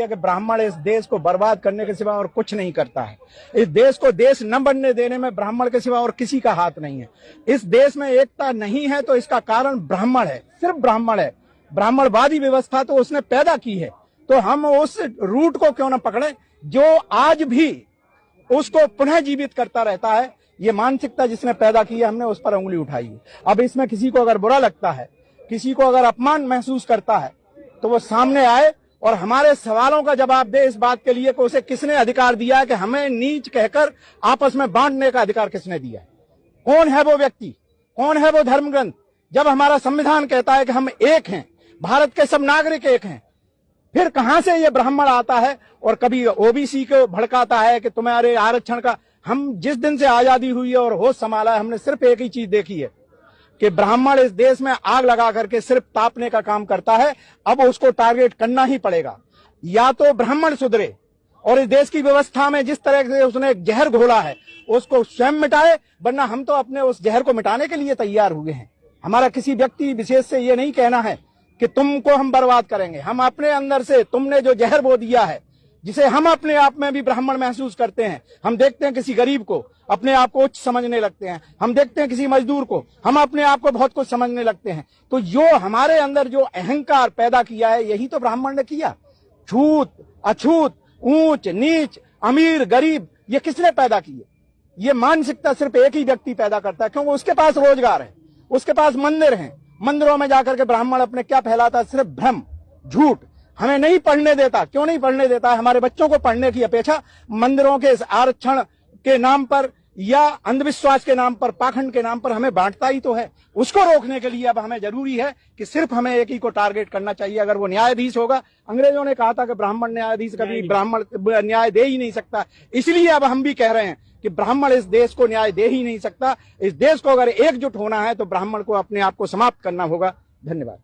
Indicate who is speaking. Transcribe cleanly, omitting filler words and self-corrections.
Speaker 1: है कि ब्राह्मण इस देश को बर्बाद करने के सिवा और कुछ नहीं करता है। इस देश को देश न बनने देने में ब्राह्मण के सिवा और किसी का हाथ नहीं है। इस देश में एकता नहीं है तो इसका कारण ब्राह्मण है, सिर्फ ब्राह्मण है। ब्राह्मणवादी व्यवस्था तो उसने पैदा की है, तो हम उस रूट को क्यों न पकड़े जो आज भी उसको पुनः जीवित करता रहता है। ये मानसिकता जिसने पैदा की है, हमने उस पर उंगली उठाई है। अब इसमें किसी को अगर बुरा लगता है, किसी को अगर अपमान महसूस करता है, तो वो सामने आए और हमारे सवालों का जवाब दे इस बात के लिए कि उसे किसने अधिकार दिया है कि हमें नीच कहकर आपस में बांटने का अधिकार किसने दिया है। कौन है वो व्यक्ति, कौन है वो धर्म ग्रंथ। जब हमारा संविधान कहता है कि हम एक हैं, भारत के सब नागरिक एक हैं, फिर कहां से ये ब्राह्मण आता है और कभी ओबीसी को भड़काता है कि तुम्हारे आरक्षण का। हम जिस दिन से आजादी हुई है और होश संभाला है, हमने सिर्फ एक ही चीज देखी है कि ब्राह्मण इस देश में आग लगा करके सिर्फ तापने का काम करता है। अब उसको टारगेट करना ही पड़ेगा। या तो ब्राह्मण सुधरे और इस देश की व्यवस्था में जिस तरह से उसने जहर घोला है उसको स्वयं मिटाए, वरना हम तो अपने उस जहर को मिटाने के लिए तैयार हुए हैं। हमारा किसी व्यक्ति विशेष से ये नहीं कहना है कि तुमको हम बर्बाद करेंगे। हम अपने अंदर से तुमने जो जहर बो दिया है, जिसे हम अपने आप में भी ब्राह्मण महसूस करते हैं, हम देखते हैं किसी गरीब को अपने आप को उच्च समझने लगते हैं, हम देखते हैं किसी मजदूर को हम अपने आप को बहुत कुछ समझने लगते हैं। तो जो हमारे अंदर जो अहंकार पैदा किया है, यही तो ब्राह्मण ने किया। छूत अछूत, ऊंच नीच, अमीर गरीब, ये किसने पैदा किए? ये मानसिकता सिर्फ एक ही व्यक्ति पैदा करता है, क्योंकि उसके पास रोजगार है, उसके पास मंदिर हैं। मंदिरों में जाकर के ब्राह्मण अपने क्या फैलाता है? सिर्फ भ्रम, झूठ। हमें नहीं पढ़ने देता। क्यों नहीं पढ़ने देता है? हमारे बच्चों को पढ़ने की अपेक्षा मंदिरों के आरक्षण के नाम पर या अंधविश्वास के नाम पर, पाखंड के नाम पर हमें बांटता ही तो है। उसको रोकने के लिए अब हमें जरूरी है कि सिर्फ हमें एक ही को टारगेट करना चाहिए। अगर वो न्यायाधीश होगा, अंग्रेजों ने कहा था कि ब्राह्मण न्यायाधीश कभी ब्राह्मण न्याय दे ही नहीं सकता, इसलिए अब हम भी कह रहे हैं कि ब्राह्मण इस देश को न्याय दे ही नहीं सकता। इस देश को अगर एकजुट होना है तो ब्राह्मण को अपने आप को समाप्त करना होगा। धन्यवाद।